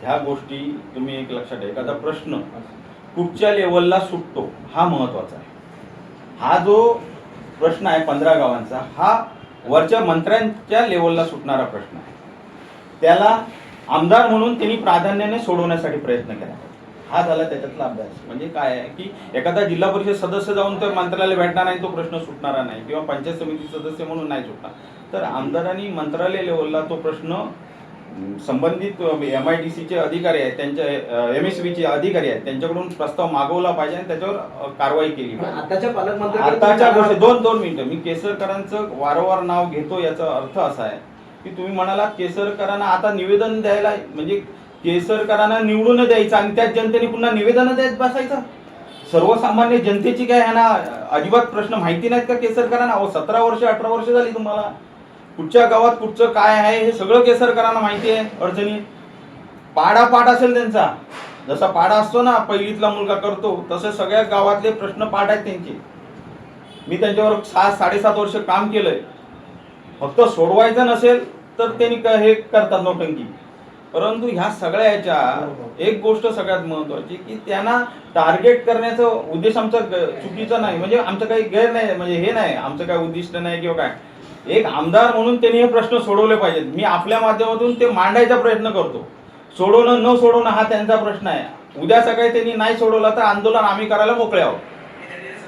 ह्या गोष्टी तुम्ही एक लक्षात ठेवा. एखादा प्रश्न कुठच्या लेवलला सुटतो हा महत्वाचा आहे. हा जो प्रश्न आहे 15 गावांचा, हा वरच्या मंत्र्यांच्या लेवलला सुटणारा प्रश्न आहे. त्याला आमदार म्हणून त्यांनी प्राधान्याने सोडवण्यासाठी प्रयत्न केला. हा झाला त्याच्यातला अभ्यास. म्हणजे काय आहे की एखादा जिल्हा परिषद सदस्य जाऊन तर मंत्र्याला भेटणार नाही, तो प्रश्न सुटणारा नाही, किंवा पंचायत समिती सदस्य म्हणून नाही सुटणार. तर आमदारांनी मंत्रालय लेवलला तो प्रश्न संबंधित MIDCचे अधिकारी आहेत, त्यांच्या MSVचे अधिकारी आहेत, त्यांच्याकडून प्रस्ताव मागवला पाहिजे आणि त्याच्यावर कारवाई केली पाहिजे. आताच्या पालकमंत्री आताच्या गोष्टी दोन मिनिटं. मी केसरकरांचं वारंवार नाव घेतो, याचा अर्थ असा आहे की तुम्ही म्हणालात केसरकरांना आता निवेदन द्यायला, म्हणजे केसरकरांना निवडून द्यायचं आणि त्याच जनतेने पुन्हा निवेदन द्यायच बसायचं. सर्वसामान्य जनतेची काय ह्यांना अजिबात प्रश्न माहिती नाहीत का केसरकरांना? 17 वर्ष 18 वर्ष झाली तुम्हाला. कुठच्या गावात कुठचं काय आहे हे सगळं केसरकरांना माहिती आहे. अडचणी पाठ असेल त्यांचा, जसा पाडा असतो ना पहिलीतला मुलगा करतो, तसे सगळ्या गावातले प्रश्न पाठ आहेत त्यांचे. मी त्यांच्यावर 7-7.5 वर्ष काम केलंय. फक्त सोडवायचं नसेल तर त्यांनी हे करतात नोटंकी. परंतु ह्या सगळ्या याच्या एक गोष्ट सगळ्यात महत्वाची की त्यांना टार्गेट करण्याचा उद्देश आमचा चुकीचा नाही. म्हणजे आमचं काही गैर नाही, म्हणजे हे नाही, आमचं काही उद्दिष्ट नाही किंवा काय. एक आमदार म्हणून त्यांनी हे प्रश्न सोडवले पाहिजेत. मी आपल्या माध्यमातून ते मांडायचा प्रयत्न करतो. सोडवणं न सोडवणं हा त्यांचा प्रश्न आहे. उद्या सकाळी त्यांनी नाही सोडवला तर आंदोलन आम्ही करायला मोकळे आहोत.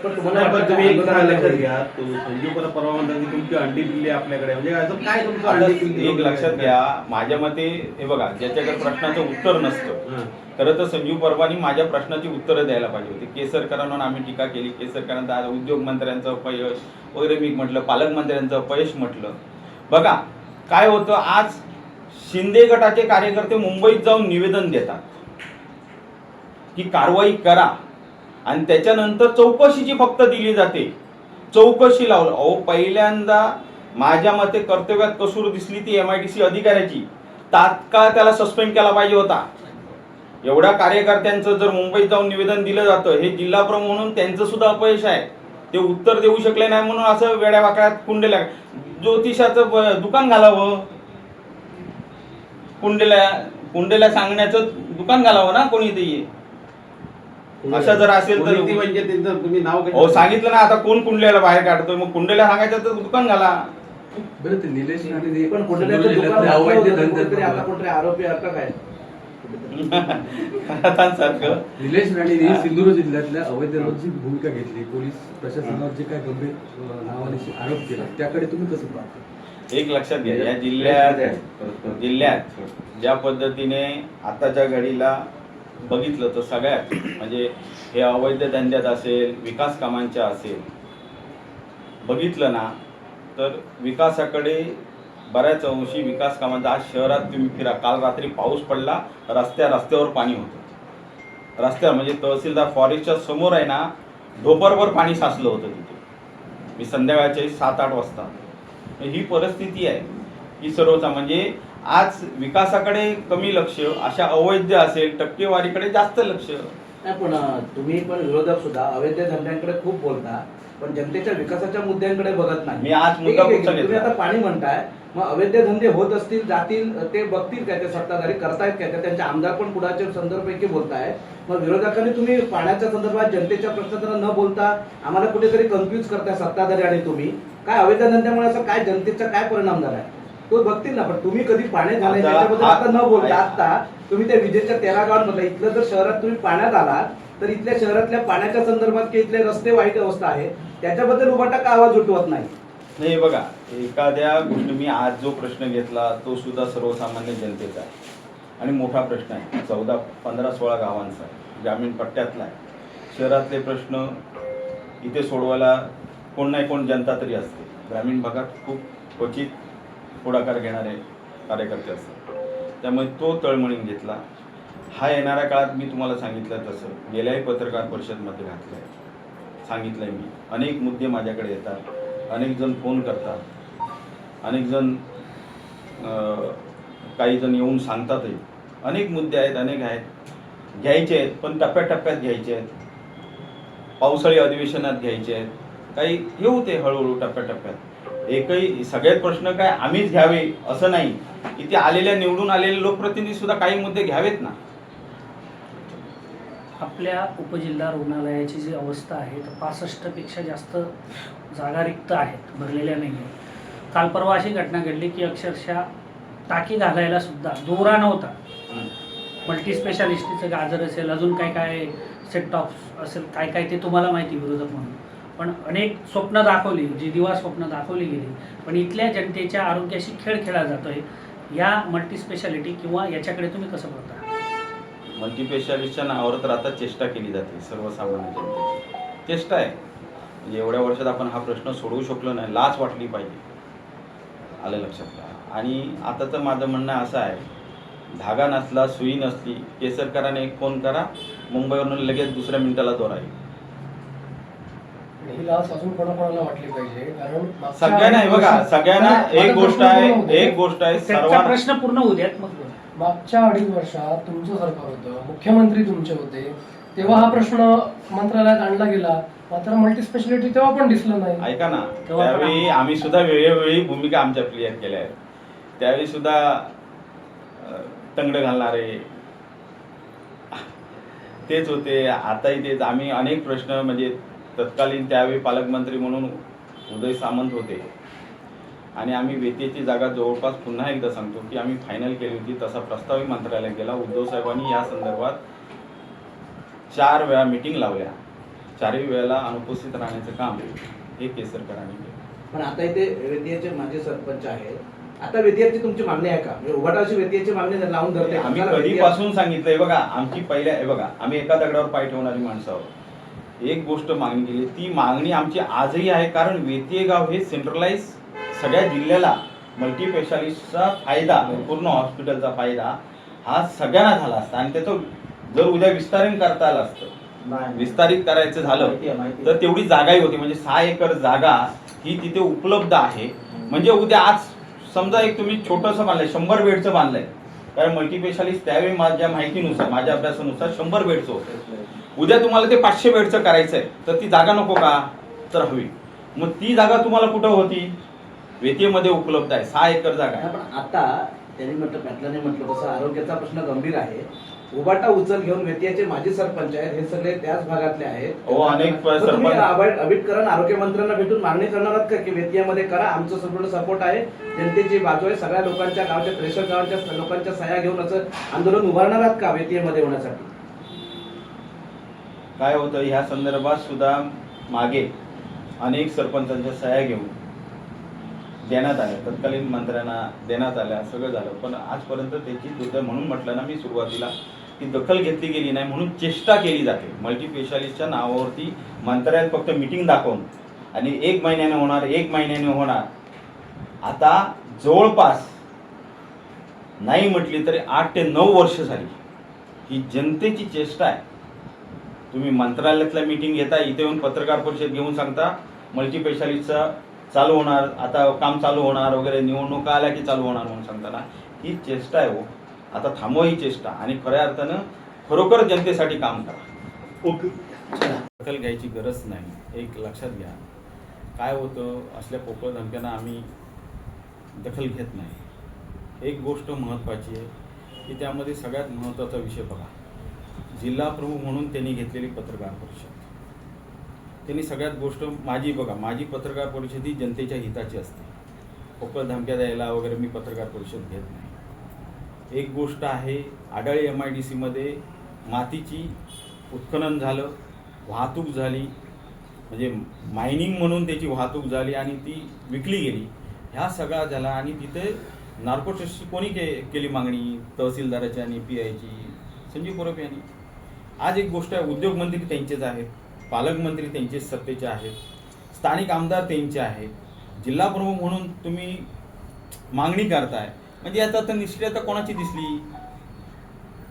पण तुम्ही एक लक्षात घ्या, संजीव परवा म्हणतात की तुमची अंडी पिल्ली आपल्याकडे, म्हणजे काय तुमचं अंडी पिल्ली? एक लक्षात घ्या, माझ्या मते हे बघा, ज्याच्याकडे प्रश्नाचं उत्तर नसतं, खरं तर संजीव परवानी माझ्या प्रश्नाची उत्तरं द्यायला पाहिजे होती. केसरकरांवर आम्ही टीका केली, केसरकरांचा उद्योग मंत्र्यांचं अपयश वगैरे मी म्हटलं, पालकमंत्र्यांचं अपयश म्हटलं. बघा काय होतं, आज शिंदे गटाचे कार्यकर्ते मुंबईत जाऊन निवेदन देतात की कारवाई करा, आणि त्याच्यानंतर चौकशीची फक्त दिली जाते. चौकशी लावलं. अहो पहिल्यांदा माझ्या मते कर्तव्यात कसूर दिसली ती MIDC अधिकाऱ्याची, तात्काळ त्याला सस्पेंड केला पाहिजे होता. एवढ्या कार्यकर्त्यांचं जर मुंबईत जाऊन निवेदन दिलं जातं, हे जिल्हा प्रमुख म्हणून त्यांचं सुद्धा अपयश आहे. ते उत्तर देऊ शकले नाही म्हणून असं वेड्या वाकड्यात कुंडेला ज्योतिषाचं दुकान घालावं, कुंडेला सांगण्याचं दुकान घालावं ना कोणीतरी. असं जर असेल तर म्हणजे तुम्ही नाव हो सांगितलं ना, आता कोण कुंडल्याला बाहेर काढतोय, मग कुंडल्या सांगायचं तर दुकान घाला. बरं, ते निलेश राणे पण कुंडल्याचं दुकान आता कुठे आरोपी अटक आहे. सारखं निलेश राणेंनी सिंधुदुर्ग जिल्ह्यातल्या अवैध रोजची भूमिका घेतली, पोलीस प्रशासनावर जे काय गंभीर नावाने आरोप केला त्याकडे तुम्ही कसं पाहता? एक लक्षात घ्या, या जिल्ह्यात ज्या पद्धतीने आताच्या घडीला बघितलं तर सगळ्यात म्हणजे हे अवैध धंद्यात असेल, विकास कामांच्या असेल, बघितलं ना तर विकासाकडे बऱ्याच अंशी विकास कामांचा. आज शहरात तुम्ही फिरा, काल रात्री पाऊस पडला, रस्त्यावर पाणी होतं. रस्त्यावर म्हणजे तहसीलदार फॉरेस्टच्या समोर आहे ना, ढोपरभर पाणी साचलं होतं तिथे. मी संध्याकाळचे 7-8 वाजता. ही परिस्थिती आहे ही सर्वचा. म्हणजे आज विकासाकडे कमी लक्ष, अशा अवैध असेल टक्केवारीकडे जास्त लक्ष. नाही पण तुम्ही पण विरोधक सुद्धा अवैध धंद्यांकडे खूप बोलता, पण जनतेच्या विकासाच्या मुद्द्यांकडे बघत नाही. मी आज मुद्दा कुठचा तुम्ही घेतला? आता पाणी म्हणताय, मग अवैध धंदे होत असतील, जातील, ते बघतील काय, ते सत्ताधारी करतायत काय, त्यांचे आमदार पण पुढाच्या संदर्भापैकी बोलताय. मग विरोधकांनी तुम्ही पाण्याच्या संदर्भात जनतेच्या प्रश्नांना न बोलता आम्हाला कुठेतरी कन्फ्युज करताय सत्ताधारी आणि तुम्ही. काय अवैध धंद्यामुळे असं काय जनतेचा काय परिणाम झालाय तो बघतील ना. पण तुम्ही कधी पाणी झालंय त्याच्याबद्दल आता न बोलता, आता तुम्ही त्या विजेच्या 13 गावांमधलं इथलं जर शहरात तुम्ही पाण्यात आलात तर इथल्या शहरातल्या पाण्याच्या संदर्भात की इथले रस्ते वाईट अवस्था आहे त्याच्याबद्दल उभाटा का आवाज उठवत नाही? नाही बघा, एखाद्या गोष्टी मी आज जो प्रश्न घेतला तो सुद्धा सर्वसामान्य जनतेचा आहे आणि मोठा प्रश्न आहे. 14, 15, 16 गावांचा आहे, ग्रामीण पट्ट्यातला आहे. शहरातले प्रश्न इथे सोडवायला कोण नाही कोण जनता तरी असते. ग्रामीण भागात खूप क्वचित पुढाकार घेणारे कार्यकर्ते असतात. त्यामुळे तो तळमळीन घेतला. हा येणाऱ्या काळात मी तुम्हाला सांगितलं तसं गेल्याही पत्रकार परिषदमध्ये घातलं आहे, सांगितलं आहे मी. अनेक मुद्दे माझ्याकडे येतात, अनेक जण फोन करतात, अनेक जण काही जण येऊन सांगतातही. अनेक मुद्दे आहेत, अनेक आहेत, घ्यायचे आहेत, पण टप्प्याटप्प्यात घ्यायचे आहेत. पावसाळी अधिवेशनात घ्यायचे आहेत, काही येऊ ते हळूहळू टप्प्याटप्प्यात. एकही सगळ्यात प्रश्न काय आम्हीच घ्यावे असं नाही की ते आलेल्या निवडून आलेले लोकप्रतिनिधी सुद्धा काही मुद्दे घ्यावेत ना. आपल्या उपजिल्हा रुग्णालयाची जी अवस्था आहे तर 65पेक्षा जास्त जागा रिक्त आहेत, भरलेल्या नाही आहेत. काल परवा अशी घटना घडली की अक्षरशः टाकी घालायला सुद्धा दोरा नव्हता. मल्टी स्पेशालिस्टचं गाजर असेल, अजून काय काय सेट टॉप्स असेल, काय काय ते तुम्हाला माहिती विरोधक म्हणून. पण अनेक स्वप्न दाखवली, जी दिवा स्वप्न दाखवली गेली, पण इथल्या जनतेच्या आरोग्याशी खेळ खेळला जातोय. या मल्टी स्पेशालिटी किंवा याच्याकडे तुम्ही कसं बघता? मल्टीस्पेशालिस्टच्या नावावर तर आता चेष्टा केली जाते सर्वसामान्य जनतेची. चेष्टा आहे. म्हणजे एवढ्या वर्षात आपण हा प्रश्न सोडवू शकलो नाही, लाच वाटली पाहिजे. आलं लक्षात का? आणि आता तर माझं म्हणणं असं आहे, धागा नसला, सुई नसली, केसरकरांने एक फोन करा, मुंबईवरून लगेच दुसऱ्या मिनिटाला दोरा येईल. ही लाच अजून कोणाकोणाला वाटली पाहिजे, कारण सगळ्यांना आहे बघा, सगळ्यांना एक गोष्ट आहे त्याचा सर्वांना. प्रश्न पूर्ण होऊ द्यात मग बोला. मागच्या 2.5 वर्षात तुमचं सरकार होतं, मुख्यमंत्री तुमचे होते, तेव्हा हा प्रश्न मंत्रालयात आणला गेला, मात्र मल्टी स्पेशालिटी तेव्हा पण दिसलं नाही. ऐका ना, त्यावेळी आम्ही सुद्धा वेळोवेळी भूमिका आमच्या क्लिअर केल्या आहेत. त्यावेळी सुद्धा तंगड घालणारे तेच होते, आताही तेच. आम्ही अनेक प्रश्न म्हणजे तत्कालीन त्यावेळी पालकमंत्री म्हणून उदय सामंत होते आणि आम्ही वेतेची जागा जवळपास पुन्हा एकदा सांगतो की आम्ही फायनल केली होती. तसा प्रस्तावही मंत्रालयात गेला. उद्धव साहेबांनी या संदर्भात 4 वेळा मीटिंग लावल्या. 4ही वेळेला अनुपस्थित राहण्याचं काम हे केसरकरांनी केलं. पण आता इथे वेतियाचे माजी सरपंच आहेत, आता वेतियाची तुमची मागणी आहे का? म्हणजे उभाटाची वेतियाची मागणी लावून धरते. आम्ही कधीपासून सांगितलंय बघा, आमची बघा, आम्ही एका दगडावर पाय ठेवणारी माणसं आहोत. एक गोष्ट मागणी केली, ती मागणी आमची आजही आहे. कारण वेतीय गाव हे सेंट्रलाइज सगळ्या जिल्ह्याला मल्टीस्पेशालिस्टचा फायदा, पूर्ण हॉस्पिटलचा फायदा हा सगळ्यांना झाला असता. आणि त्याचं जर उद्या विस्तारण करता आलं असतं, विस्तारित करायचं झालं तर तेवढी जागाही होती. म्हणजे 6 एकर जागा ही तिथे उपलब्ध आहे. म्हणजे उद्या आज समजा एक तुम्ही छोटंसं बांधलंय, 100 बेडचं बांधलंय, कारण मल्टीस्पेशालिस्ट त्यावेळी माझ्या माहितीनुसार, माझ्या अभ्यासानुसार 100 बेडचं होतं. उद्या तुम्हाला ते 500 बेडचं करायचंय तर ती जागा नको का? तर हवी. मग ती जागा तुम्हाला कुठं होती? वेतीमध्ये उपलब्ध आहे, 6 एकर जागा आहे. पण आता त्यांनी म्हटलं, पॅटलाने म्हटलं तसं आरोग्याचा प्रश्न गंभीर आहे. उबाटा उचल घेऊन वेतीयाचे माजी सरपंच आहेत, हे सगळे त्याच भागातले आहेत. हो, अनेक सरपंच. आंबेडकरांना आरोग्य मंत्र्यांना भेटून मागणी करणार आहात का की वेतीयामध्ये करा, आमचं संपूर्ण सपोर्ट आहे, जनतेची बाजू आहे, सगळ्या लोकांच्या गावच्या 63 गावांच्या लोकांच्या सह्या घेऊन असं आंदोलन उभारणार आहात का वेतीयामध्ये होण्यासाठी? काय होतं, ह्या संदर्भात सुद्धा मागे अनेक सरपंचांच्या सह्या घेऊन देण्यात आल्या, तत्कालीन मंत्र्यांना देण्यात आल्या, सगळं झालं. पण आजपर्यंत त्याची दुर्दैव, म्हणून म्हटलं ना मी सुरुवातीला, की दखल घेतली गेली नाही, म्हणून चेष्टा केली जाते. मल्टीस्पेशालिस्टच्या नावावरती मंत्रालयात फक्त मीटिंग दाखवून आणि 1 महिन्याने होणार, 1 महिन्याने होणार. आता जवळपास नाही म्हटली तरी 8 ते 9 वर्ष झाली. ही जनतेची चेष्टा आहे. तुम्ही मंत्रालयातल्या मीटिंग घेता, इथे येऊन पत्रकार परिषद घेऊन सांगता मल्टीस्पेशालिस्टचं चालू होणार, आता काम चालू होणार वगैरे, निवडणुका आल्या की चालू होणार म्हणून सांगताना ही चेष्टा आहे. हो, आता थांबवा ही चेष्टा आणि खऱ्या अर्थानं खरोखर जनतेसाठी काम करा. दखल घ्यायची गरज नाही, एक लक्षात घ्या. काय होतं, असल्या पोकळ धमक्यांना आम्ही दखल घेत नाही. एक गोष्ट महत्त्वाची आहे की त्यामध्ये सगळ्यात महत्त्वाचा विषय बघा, जिल्हा प्रमुख म्हणून त्यांनी घेतलेली पत्रकार परिषद, त्यांनी सगळ्यात गोष्ट माझी पत्रकार परिषद ही जनतेच्या हिताची असते. पोकळ धमक्या द्यायला वगैरे मी पत्रकार परिषद घेत नाही. एक गोष्ट आहे, आडाळी MIDCमध्ये मातीची उत्खनन झालं, वाहतूक झाली, म्हणजे मायनिंग म्हणून त्याची वाहतूक झाली आणि ती विकली गेली, ह्या सगळा झाला. आणि तिथे नार्को टेस्टची कोणी केली मागणी? तहसीलदाराची आणि PIची, संजीव परब यांनी. आज एक गोष्ट आहे, उद्योगमंत्री त्यांचेच आहेत, पालकमंत्री त्यांचेच सत्तेचे आहेत, स्थानिक आमदार त्यांचे आहेत, जिल्हा प्रमुख म्हणून तुम्ही मागणी करताय. म्हणजे आता तर निष्क्रियता कोणाची दिसली?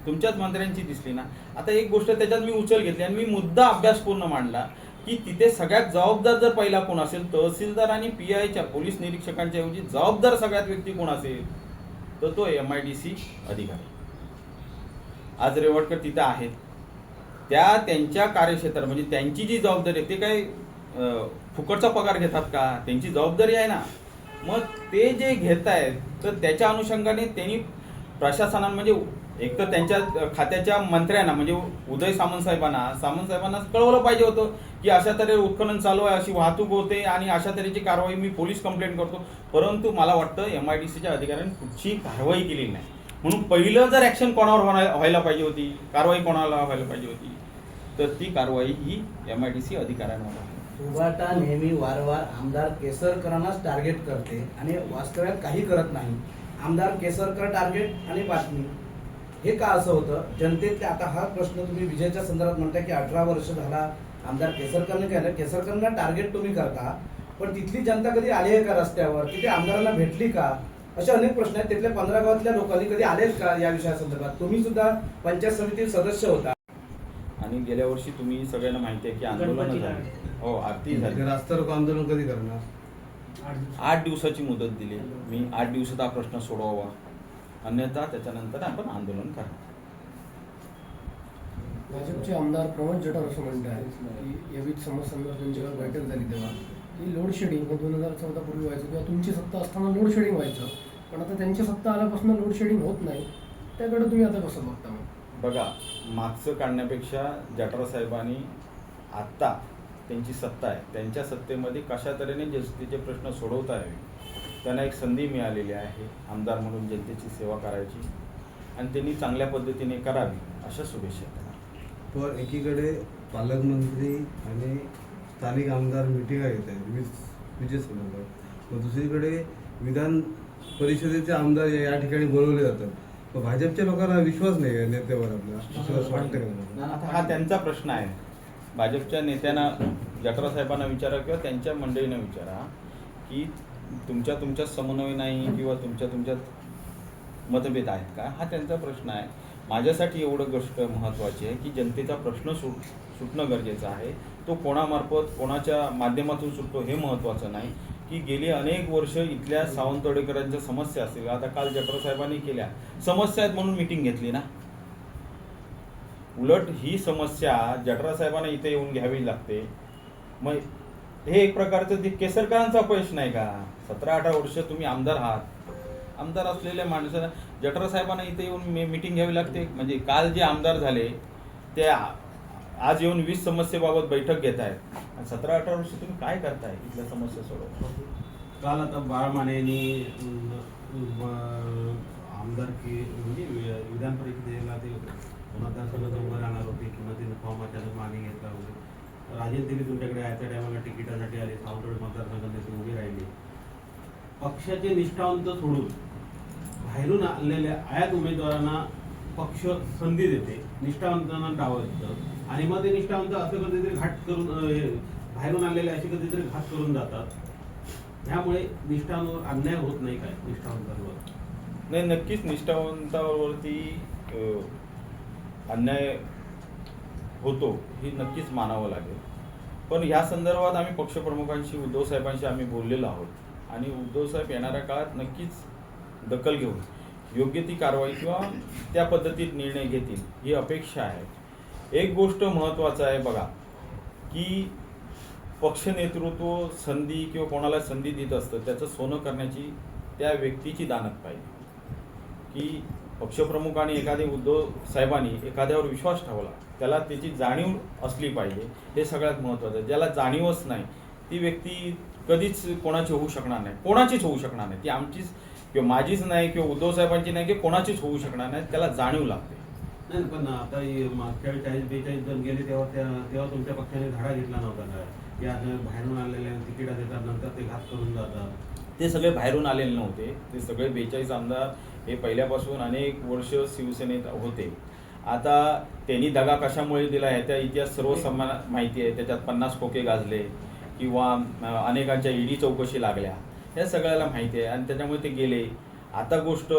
तुमच्याच मंत्र्यांची दिसली ना. आता एक गोष्ट त्याच्यात मी उचल घेतली आणि मी मुद्दा अभ्यासपूर्ण मांडला की तिथे सगळ्यात जबाबदार जर पहिला कोण असेल, तहसीलदार आणि PIच्या पोलीस निरीक्षकांच्या ऐवजी जबाबदार सगळ्यात व्यक्ती कोण असेल तर तो MIDC अधिकारी. आज रेवटकर तिथं आहेत, त्यांच्या कार्यक्षेत्रात म्हणजे त्यांची जी जबाबदारी आहे, ते काय फुकटचा पगार घेतात का? त्यांची जबाबदारी आहे ना. मग ते जे घेत आहेत तर त्याच्या अनुषंगाने त्यांनी प्रशासनानं म्हणजे एक तर त्यांच्या खात्याच्या मंत्र्यांना म्हणजे उदय सामंत साहेबांना कळवलं पाहिजे होतं की अशा तऱ्हे उत्खनन चालू आहे, अशी वाहतूक होते आणि अशा तऱ्हेची कारवाई, मी पोलीस कंप्लेंट करतो. परंतु मला वाटतं MIDCच्या अधिकाऱ्यांनी कुठची कारवाई केली नाही. म्हणून पहिलं जर ऍक्शन कोणावर व्हायला पाहिजे होती, कारवाई कोणाला व्हायला पाहिजे होती, तर ती कारवाई ही MIDC अधिकाऱ्यांवर आहे. उभाटा नेहमी वारंवार आमदार केसरकरांनाच टार्गेट करते आणि वास्तव्यात काही करत नाही. आमदार केसरकर टार्गेट आणि बातमी हे का असं होतं? जनतेत आता हा प्रश्न तुम्ही विजयच्या संदर्भात म्हणताय की 18 वर्ष झाला आमदार केसरकरने केलं, केसरकरांना टार्गेट तुम्ही करता, पण तिथली जनता कधी आली आहे का रस्त्यावर? तिथे आमदारांना भेटली का? असे अनेक प्रश्न आहेत. तिथल्या 15 गावातल्या लोकांनी कधी आलेच का या विषयासंदर्भात? तुम्ही सुद्धा पंचायत समितीचे सदस्य होता आणि गेल्या वर्षी तुम्ही सगळ्यांना माहिती आहे की आंदोलन गणपतीला झालं, हो आरती झाली. रास्ता रोको आंदोलन कधी करणार? 8 दिवसाची मुदत दिली. मी 8 दिवसात हा प्रश्न सोडवावा, अन्यथा त्याच्यानंतर आपण आंदोलन करा. भाजपचे आमदार प्रमोद जठार असं म्हणत आहेत की यावीत समस्यांवर त्यांची काल बैठक झाली तेव्हा की लोड शेडिंग 2014 पूर्वी व्हायचं किंवा तुमची सत्ता असताना लोड शेडिंग व्हायचं, पण आता त्यांची सत्ता आल्यापासून लोड शेडिंग होत नाही. त्याकडे तुम्ही आता कसं बघता? मग बघा, मागचं काढण्यापेक्षा जठार साहेबांनी आत्ता त्यांची सत्ता आहे, त्यांच्या सत्तेमध्ये कशा तऱ्हेने जनतेचे प्रश्न सोडवता यावे, त्यांना एक संधी मिळालेली आहे आमदार म्हणून जनतेची सेवा करायची आणि त्यांनी चांगल्या पद्धतीने करावी अशा शुभेच्छा. पण एकीकडे पालकमंत्री आणि स्थानिक आमदार मिटिंगा घेत आहेत विजय संदर्भात, मग दुसरीकडे विधान परिषदेचे आमदार या ठिकाणी बोलवले जातात. पण भाजपच्या लोकांना विश्वास नाही आहे नेत्यावर आपला, असं वाटतं का? आता हा त्यांचा प्रश्न आहे. भाजपच्या नेत्यांना, जठार साहेबांना विचारा किंवा त्यांच्या मंडळींना विचारा की तुमच्यात समन्वय नाही किंवा तुमच्यात मतभेद आहेत का, हा त्यांचा प्रश्न आहे. माझ्यासाठी एवढं गोष्ट महत्त्वाची आहे की जनतेचा प्रश्न सुटणं गरजेचं आहे. तो कोणामार्फत कोणाच्या माध्यमातून सुटतो हे महत्त्वाचं नाही. की गेली अनेक वर्ष इथल्या सावंतवाडीकरांच्या समस्या असतील, आता काल जठार साहेबांनी केल्या समस्या आहेत म्हणून मिटिंग घेतली ना. उलट ही समस्या जठार साहेबांना इथे येऊन घ्यावी लागते. मग हे एक प्रकारचं ते केसरकरांचा अपयश नाही का? 17-18 वर्ष तुम्ही आमदार आहात, आमदार असलेल्या माणसाला जठार साहेबांना इथे येऊन मीटिंग घ्यावी लागते. म्हणजे काल जे आमदार झाले ते आज येऊन 20 समस्येबाबत बैठक घेत आहेत. 17-18 वर्ष तुम्ही काय करताय इथल्या समस्या सोडवण्यासाठी? काल आता बाळमानेनी आमदारकी म्हणजे विधान परिषदेला ते मतदारसंघात उभं राहणार होते किंवा ते फॉर्म अचानक मागे घेतला वगैरे. राजेंद्र तिने तुमच्याकडे याच्या टायमाला तिकिटासाठी आले, सावंतवाडी मतदारसंघात ते उभे राहिले. पक्षाचे निष्ठावंत सोडून बाहेरून आलेल्या आयात उमेदवारांना पक्ष संधी देते, निष्ठावंतांना डावलतं आणि मग ते निष्ठावंत असं कधीतरी घाट करून बाहेरून आलेले असे कधीतरी घात करून जातात. त्यामुळे निष्ठांवर अन्याय होत नाही काय निष्ठावंतांवर? नाही, नक्कीच निष्ठावंतावरती अन्याय होतो हे नक्कीच मानावं लागेल. पण ह्या संदर्भात आम्ही पक्षप्रमुखांशी, उद्धव साहेबांशी आम्ही बोललेलो आहोत आणि उद्धव साहेब येणाऱ्या काळात नक्कीच दखल घेऊन योग्य ती कारवाई किंवा त्या पद्धतीत निर्णय घेतील ही अपेक्षा आहे. एक गोष्ट महत्त्वाचं आहे बघा की पक्ष नेतृत्व संधी किंवा कोणाला संधी देत असतं त्याचं सोनं करण्याची त्या व्यक्तीची दानत पाहिजे. की पक्षप्रमुखांनी उद्धव साहेबांनी एखाद्यावर विश्वास ठेवला, त्याला त्याची जाणीव असली पाहिजे, हे सगळ्यात महत्त्वाचं. ज्याला जाणीवच नाही ती व्यक्ती कधीच कोणाची होऊ शकणार नाही, कोणाचीच होऊ शकणार नाही. ती आमचीच किंवा माझीच नाही किंवा उद्धव साहेबांची नाही किंवा कोणाचीच होऊ शकणार नाही. त्याला जाणीव लागते. नाही, पण आता मागच्या 40-42 जण गेले तेव्हा तुमच्या पक्षाने धाडा घेतला नव्हता का? या बाहेरून आलेल्या तिकीटा देतात, नंतर ते घात करून जातात. ते सगळे बाहेरून आलेले नव्हते. ते सगळे 42 आमदार हे पहिल्यापासून अनेक वर्ष शिवसेनेत होते. आता त्यांनी दगा कशामुळे दिला आहे त्या इतिहास सर्वसामान्य माहिती आहे. त्याच्यात 50 खोके गाजले किंवा अनेकांच्या ईडी चौकशी लागल्या, हे सगळ्याला माहिती आहे आणि त्याच्यामुळे ते गेले. आता गोष्ट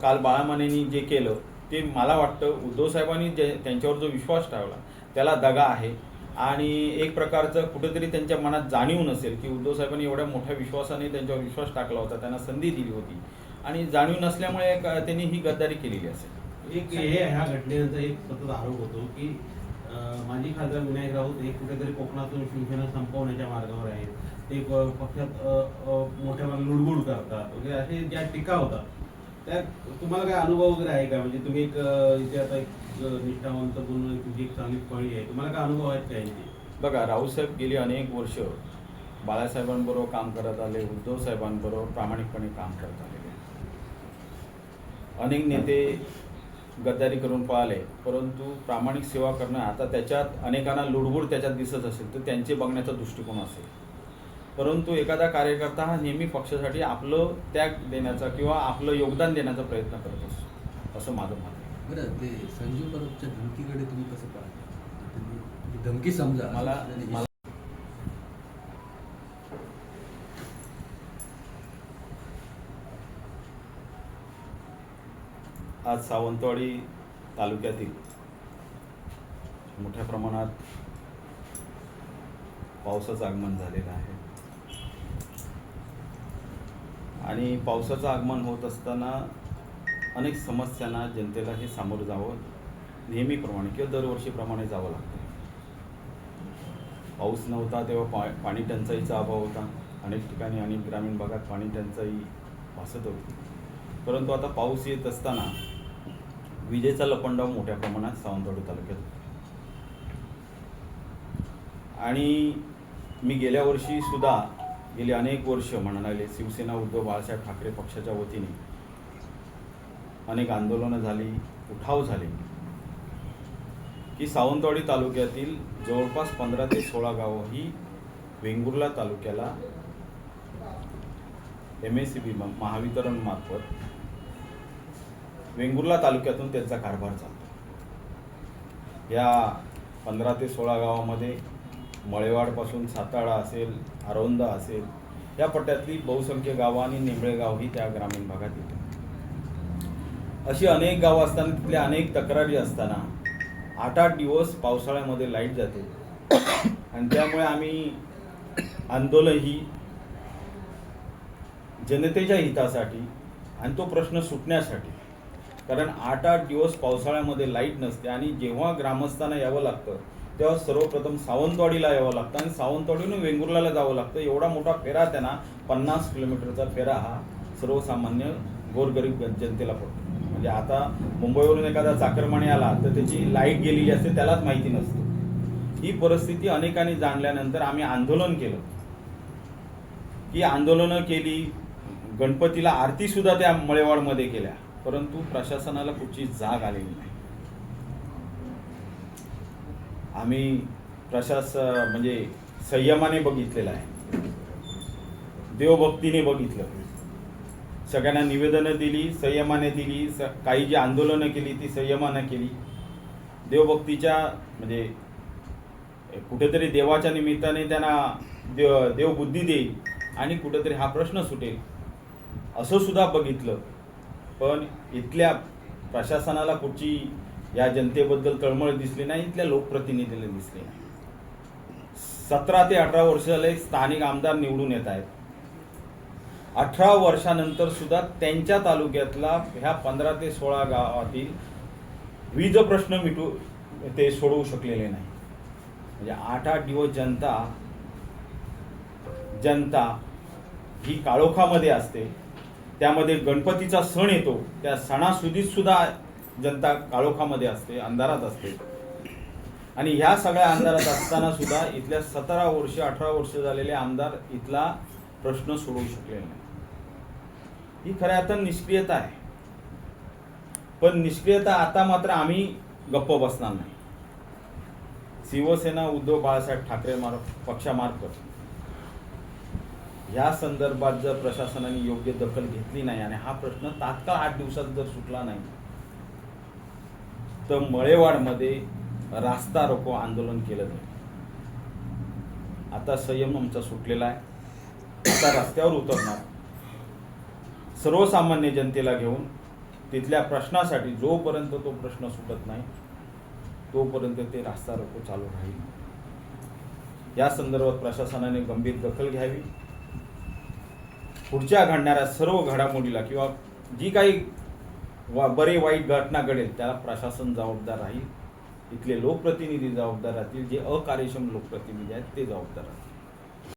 काल बाळामानेनी जे केलं ते मला वाटतं उद्धव साहेबांनी त्यांच्यावर जो विश्वास ठेवला त्याला दगा आहे आणि एक प्रकारचं कुठेतरी त्यांच्या मनात जाणीव नसेल की उद्धव साहेबांनी एवढ्या मोठ्या विश्वासाने त्यांच्यावर विश्वास टाकला होता, त्यांना संधी दिली होती आणि जाणीव नसल्यामुळे त्यांनी ही गद्दारी केलेली असेल. ह्या घटनेनंतर एक सतत आरोप होतो की माजी खासदार विनायक राऊत हे कुठेतरी कोकणातून शिवसेना संपवण्याच्या मार्गावर आहेत. ते पक्षात मोठ्या प्रमाणात लुडबुड करतात वगैरे असे ज्या टीका होतात त्या तुम्हाला काय अनुभव वगैरे आहे का? म्हणजे तुम्ही एक इथे आता एक निष्ठावंत म्हणून तुझी एक चांगली फळी आहे, तुम्हाला काय अनुभव आहेत का यांचे? बघा, रावसाहेब गेली अनेक वर्ष बाळासाहेबांबरोबर काम करत आले, उद्धव साहेबांबरोबर प्रामाणिकपणे काम करत आलेले. अनेक नेते गद्दारी करून पळाले, परंतु प्रामाणिक सेवा करणं, आता त्याच्यात अनेकांना लुडबुड त्याच्यात दिसत असेल तर त्यांचे बघण्याचा दृष्टिकोन असेल. परंतु एखादा कार्यकर्ता हा नेहमी पक्षासाठी आपलं त्याग देण्याचा किंवा आपलं योगदान देण्याचा प्रयत्न करत असतो, असं माझं मत आहे. बरं, ते संजीव परबच्या धमकीकडे तुम्ही कसं पाहता? तुम्ही धमकी समजा मला आज सावंतवाडी तालुक्यातील मोठ्या प्रमाणात पावसाचं आगमन झालेलं आहे आणि पावसाचं आगमन होत असताना अनेक समस्यांना जनतेला हे सामोरं जावं नेहमीप्रमाणे किंवा दरवर्षीप्रमाणे जावं लागतं. पाऊस नव्हता तेव्हा पाणी टंचाईचा अभाव होता, अनेक ठिकाणी अनेक ग्रामीण भागात पाणी टंचाई भासत होती. परंतु आता पाऊस येत असताना विजेचा लपंडाव मोठ्या प्रमाणात सावंतवाडी तालुक्यात होता. आणि मी गेल्या वर्षी सुद्धा गेली अनेक वर्ष म्हणाले शिवसेना उद्धव बाळासाहेब ठाकरे पक्षाच्या वतीने अनेक आंदोलनं झाली, उठाव झाले की सावंतवाडी तालुक्यातील जवळपास 15 ते 16 गावं ही वेंगुर्ला तालुक्याला MSCB महावितरण मार्फत वेंगुर्ला तालुक्यातून त्यांचा कारभार चालतो. या 15 ते 16 गावामध्ये मळेवाडपासून साताळा असेल, आरोंदा असेल, या पट्ट्यातली बहुसंख्य गावं आणि निंबळे गावही त्या ग्रामीण भागात येतात. अशी अनेक गावं असताना तिथल्या अनेक तक्रारी असताना 8-8 दिवस पावसाळ्यामध्ये लाईट जाते आणि त्यामुळे आम्ही आंदोलन ही जनतेच्या हितासाठी आणि तो प्रश्न सुटण्यासाठी, कारण 8-8 दिवस पावसाळ्यामध्ये लाईट नसते आणि जेव्हा ग्रामस्थांना यावं लागतं तेव्हा सर्वप्रथम सावंतवाडीला यावं लागतं आणि सावंतवाडीहून वेंगुर्ल्याला जावं लागतं. एवढा मोठा फेरा त्यांना 50 किलोमीटरचा फेरा हा सर्वसामान्य गोरगरीब जनतेला पडतो. म्हणजे आता मुंबईवरून एखादा चाकरमानी आला तर त्याची लाईट गेलेली असते, त्यालाच माहिती नसतं. ही परिस्थिती अनेकांनी जाणल्यानंतर आम्ही आंदोलन केलं की आंदोलनं केली, गणपतीला आरती सुद्धा त्या मळेवाडमध्ये केल्या, परंतु प्रशासनाला कुठची जाग आलेली नाही. आम्ही म्हणजे संयमाने बघितलेलं आहे, देवभक्तीने बघितलं, सगळ्यांना निवेदनं दिली, संयमाने दिली, काही जी आंदोलनं केली ती संयमानं केली. देवभक्तीच्या म्हणजे कुठेतरी देवाच्या निमित्ताने त्यांना देव बुद्धी देईल आणि कुठेतरी हा प्रश्न सुटेल असं सुद्धा बघितलं. पण इथल्या प्रशासनाला कुठची या जनतेबद्दल तळमळ दिसली नाही, इथल्या लोकप्रतिनिधीला दिसली नाही. 17 ते 18 वर्ष झाले स्थानिक आमदार निवडून येत आहेत. 18 वर्षानंतर सुद्धा त्यांच्या तालुक्यातला ह्या 15 ते 16 गावातील वीज प्रश्न ते सोडवू शकलेले नाही. म्हणजे 8-8 दिवस जनता ही काळोखामध्ये असते. त्यामध्ये गणपतीचा सण येतो, त्या सणासुदीत सुद्धा जनता काळोखामध्ये असते, अंधारात असते. आणि ह्या सगळ्या अंधारात असताना सुद्धा इथल्या 17 वर्ष 18 वर्ष झालेले आमदार इथला प्रश्न सोडवू शकले नाही. ही खऱ्या अर्थानं निष्क्रियता आहे. पण निष्क्रियता आता मात्र आम्ही गप्प बसणार नाही. शिवसेना उद्धव बाळासाहेब ठाकरे पक्षामार्फत या संदर्भात जर प्रशासनाने योग्य दखल घेतली नाही आणि हा प्रश्न तात्काळ 8 दिवसात जर सुटला नाही तर मळेवाडमध्ये रास्ता रोको आंदोलन केलं जाईल. आता संयम आमचा सुटलेला आहे. आता रस्त्यावर उतरणार, सर्वसामान्य जनतेला घेऊन तिथल्या प्रश्नासाठी जोपर्यंत तो प्रश्न सुटत नाही तोपर्यंत ते रास्ता रोको चालू राहील. या संदर्भात प्रशासनाने गंभीर दखल घ्यावी. पुढच्या घडणाऱ्या सर्व घडामोडीला किंवा जी काही बरे वाईट घटना घडेल त्याला प्रशासन जबाबदार राहील. इथले लोकप्रतिनिधी जबाबदार राहतील, जे अकार्यक्षम लोकप्रतिनिधी आहेत ते जबाबदार राहतील.